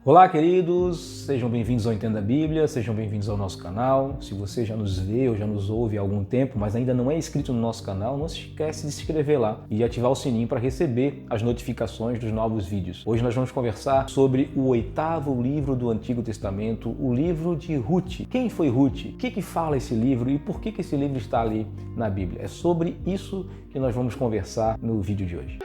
Olá, queridos, sejam bem-vindos ao Entenda a Bíblia, sejam bem-vindos ao nosso canal. Se você já nos vê ou já nos ouve há algum tempo, mas ainda não é inscrito no nosso canal, não se esquece de se inscrever lá e de ativar o sininho para receber as notificações dos novos vídeos. Hoje nós vamos conversar sobre o 8º livro do Antigo Testamento, o livro de Ruth. Quem foi Ruth? O que fala esse livro e por que esse livro está ali na Bíblia? É sobre isso que nós vamos conversar no vídeo de hoje.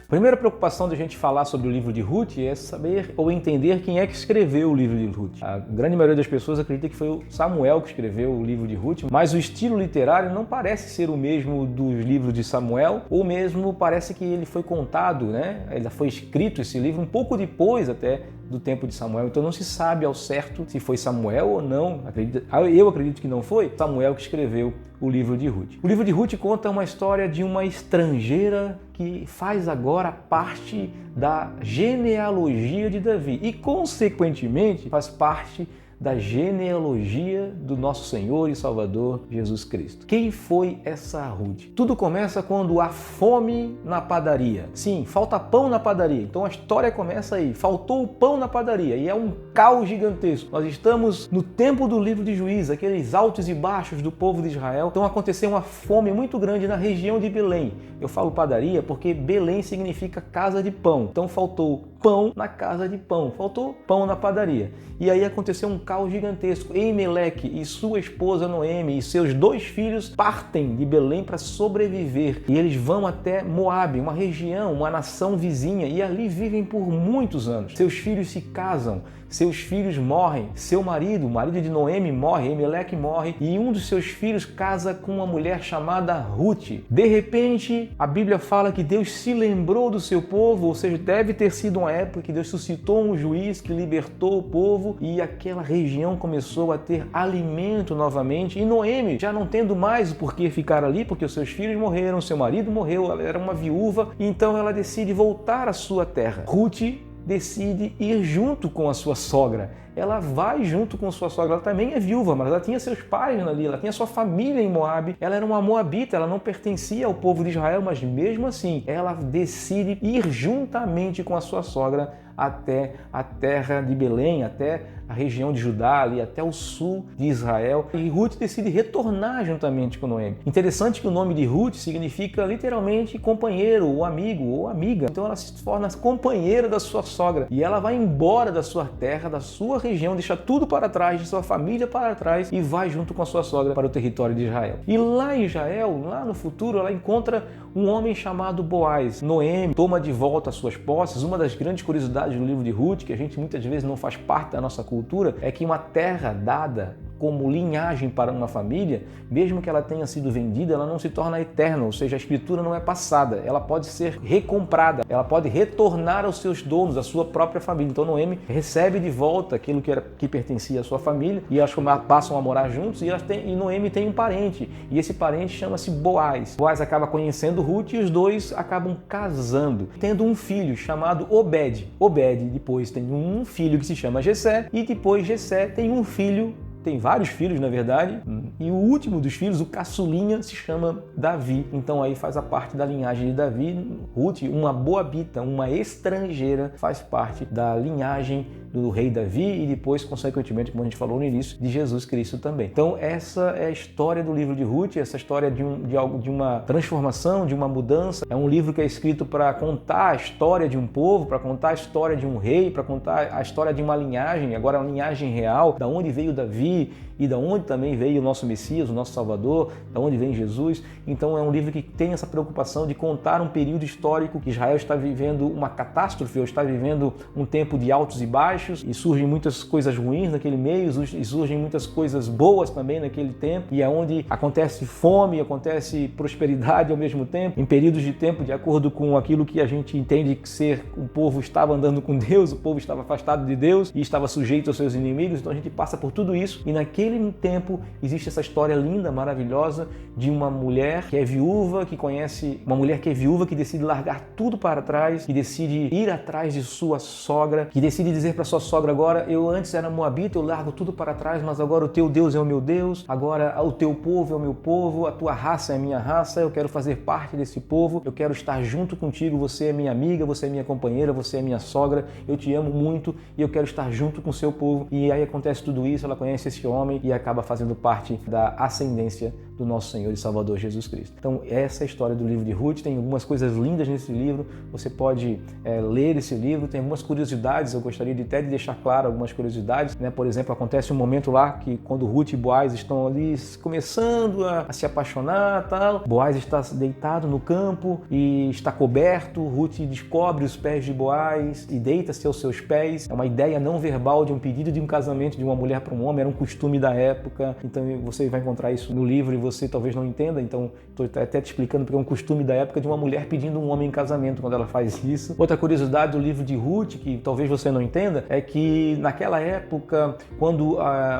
A primeira preocupação da gente falar sobre o livro de Ruth é saber ou entender quem é que escreveu o livro de Ruth. A grande maioria das pessoas acredita que foi o Samuel que escreveu o livro de Ruth, mas o estilo literário não parece ser o mesmo dos livros de Samuel, ou mesmo parece que ele foi contado, Ele foi escrito esse livro um pouco depois até do tempo de Samuel, então não se sabe ao certo se foi Samuel ou não. Eu acredito que não foi Samuel que escreveu o livro de Ruth. O livro de Ruth conta uma história de uma estrangeira que faz agora parte da genealogia de Davi e, consequentemente, faz parte da genealogia do nosso Senhor e Salvador Jesus Cristo. Quem foi essa Ruth? Tudo começa quando há fome na padaria. Sim, falta pão na padaria. Então a história começa aí. Faltou o pão na padaria e é um caos gigantesco. Nós estamos no tempo do livro de Juízes, aqueles altos e baixos do povo de Israel. Então aconteceu uma fome muito grande na região de Belém. Eu falo padaria porque Belém significa casa de pão. Então faltou pão na casa de pão, faltou pão na padaria. E aí aconteceu um caos gigantesco. Elimeleque e sua esposa Noemi e seus 2 filhos partem de Belém para sobreviver. E eles vão até Moabe, uma região, uma nação vizinha, e ali vivem por muitos anos. Seus filhos se casam, seus filhos morrem, seu marido, o marido de Noemi morre, Elimeleque morre, e um dos seus filhos casa com uma mulher chamada Ruth. De repente, a Bíblia fala que Deus se lembrou do seu povo, ou seja, deve ter sido uma época que Deus suscitou um juiz que libertou o povo e aquela região começou a ter alimento novamente. E Noemi, já não tendo mais o porquê ficar ali, porque os seus filhos morreram, seu marido morreu, ela era uma viúva, então ela decide voltar à sua terra. Ruth decide ir junto com a sua sogra. Ela vai junto com sua sogra. Ela também é viúva, mas ela tinha seus pais ali, ela tinha sua família em Moabe. Ela era uma moabita, ela não pertencia ao povo de Israel, mas mesmo assim, ela decide ir juntamente com a sua sogra até a terra de Belém, até a região de Judá, ali até o sul de Israel. E Ruth decide retornar juntamente com Noemi. Interessante que o nome de Ruth significa literalmente companheiro, ou amigo, ou amiga. Então ela se torna companheira da sua sogra. E ela vai embora da sua terra, da sua região, deixa tudo para trás, de sua família para trás e vai junto com a sua sogra para o território de Israel. E lá em Israel, lá no futuro, ela encontra um homem chamado Boaz. Noemi toma de volta as suas posses. Uma das grandes curiosidades do livro de Ruth, que a gente muitas vezes não faz parte da nossa cultura, é que uma terra dada como linhagem para uma família, mesmo que ela tenha sido vendida, ela não se torna eterna, ou seja, a escritura não é passada, ela pode ser recomprada, ela pode retornar aos seus donos, à sua própria família. Então Noemi recebe de volta aquilo que pertencia à sua família e elas passam a morar juntos e Noemi tem um parente, e esse parente chama-se Boaz. Boaz acaba conhecendo Ruth e os dois acabam casando, tendo um filho chamado Obed. Obed depois tem um filho que se chama Jessé e depois Jessé tem um filho. Tem vários filhos, na verdade, e o último dos filhos, o caçulinha, se chama Davi. Então aí faz a parte da linhagem de Davi. Ruth, uma moabita, uma estrangeira, faz parte da linhagem do rei Davi e depois, consequentemente, como a gente falou no início, de Jesus Cristo também. Então essa é a história do livro de Ruth, essa história de uma transformação, de uma mudança. É um livro que é escrito para contar a história de um povo, para contar a história de um rei, para contar a história de uma linhagem, agora uma linhagem real, da onde veio Davi e da onde também veio o nosso Messias, o nosso Salvador, da onde vem Jesus. Então é um livro que tem essa preocupação de contar um período histórico que Israel está vivendo uma catástrofe, ou está vivendo um tempo de altos e baixos, e surgem muitas coisas ruins naquele meio, e surgem muitas coisas boas também naquele tempo, e é onde acontece fome, acontece prosperidade ao mesmo tempo, em períodos de tempo, de acordo com aquilo que a gente entende que ser o povo estava andando com Deus, o povo estava afastado de Deus e estava sujeito aos seus inimigos. Então a gente passa por tudo isso, e naquele naquele tempo existe essa história linda, maravilhosa de uma mulher que é viúva, que conhece uma mulher que é viúva, que decide largar tudo para trás, que decide ir atrás de sua sogra, que decide dizer para sua sogra: agora eu antes era moabita, eu largo tudo para trás, mas agora o teu Deus é o meu Deus, agora o teu povo é o meu povo, a tua raça é a minha raça, eu quero fazer parte desse povo, eu quero estar junto contigo, você é minha amiga, você é minha companheira, você é minha sogra, eu te amo muito e eu quero estar junto com o seu povo. E aí acontece tudo isso, ela conhece esse homem e acaba fazendo parte da ascendência do nosso Senhor e Salvador Jesus Cristo. Então essa é a história do livro de Ruth, tem algumas coisas lindas nesse livro, você pode ler esse livro, tem algumas curiosidades, eu gostaria até de deixar claro algumas curiosidades, né? Por exemplo, acontece um momento lá que quando Ruth e Boaz estão ali começando a se apaixonar, tal, Boaz está deitado no campo e está coberto, Ruth descobre os pés de Boaz e deita-se aos seus pés. É uma ideia não verbal de um pedido de um casamento de uma mulher para um homem, era um costume da época, então você vai encontrar isso no livro e você talvez não entenda, então estou até te explicando porque é um costume da época de uma mulher pedindo um homem em casamento quando ela faz isso. Outra curiosidade do livro de Ruth, que talvez você não entenda, é que naquela época, quando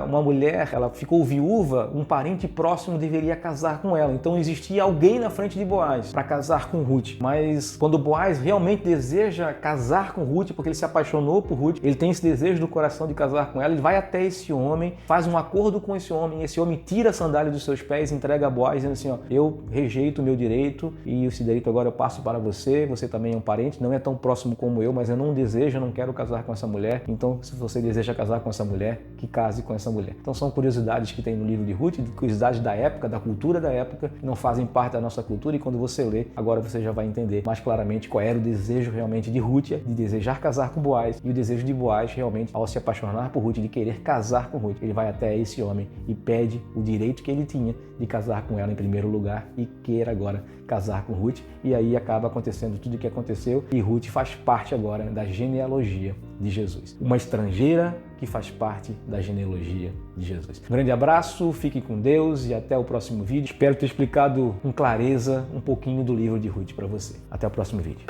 uma mulher ela ficou viúva, um parente próximo deveria casar com ela, então existia alguém na frente de Boaz para casar com Ruth, mas quando Boaz realmente deseja casar com Ruth, porque ele se apaixonou por Ruth, ele tem esse desejo do coração de casar com ela, ele vai até esse homem, faz um acordo com esse homem tira a sandália dos seus pés, entrega a Boaz, dizendo assim: ó, eu rejeito o meu direito e esse direito agora eu passo para você, você também é um parente, não é tão próximo como eu, mas eu não desejo, eu não quero casar com essa mulher, então se você deseja casar com essa mulher, que case com essa mulher. Então são curiosidades que tem no livro de Ruth, curiosidades da época, da cultura da época, que não fazem parte da nossa cultura, e quando você lê, agora você já vai entender mais claramente qual era o desejo realmente de Ruth, de desejar casar com Boaz, e o desejo de Boaz realmente, ao se apaixonar por Ruth, de querer casar com Ruth, ele vai até esse homem e pede o direito que ele tinha de casar com ela em primeiro lugar e queira agora casar com Ruth, e aí acaba acontecendo tudo o que aconteceu e Ruth faz parte agora da genealogia de Jesus. Uma estrangeira que faz parte da genealogia de Jesus. Um grande abraço, fique com Deus e até o próximo vídeo. Espero ter explicado com clareza um pouquinho do livro de Ruth para você. Até o próximo vídeo.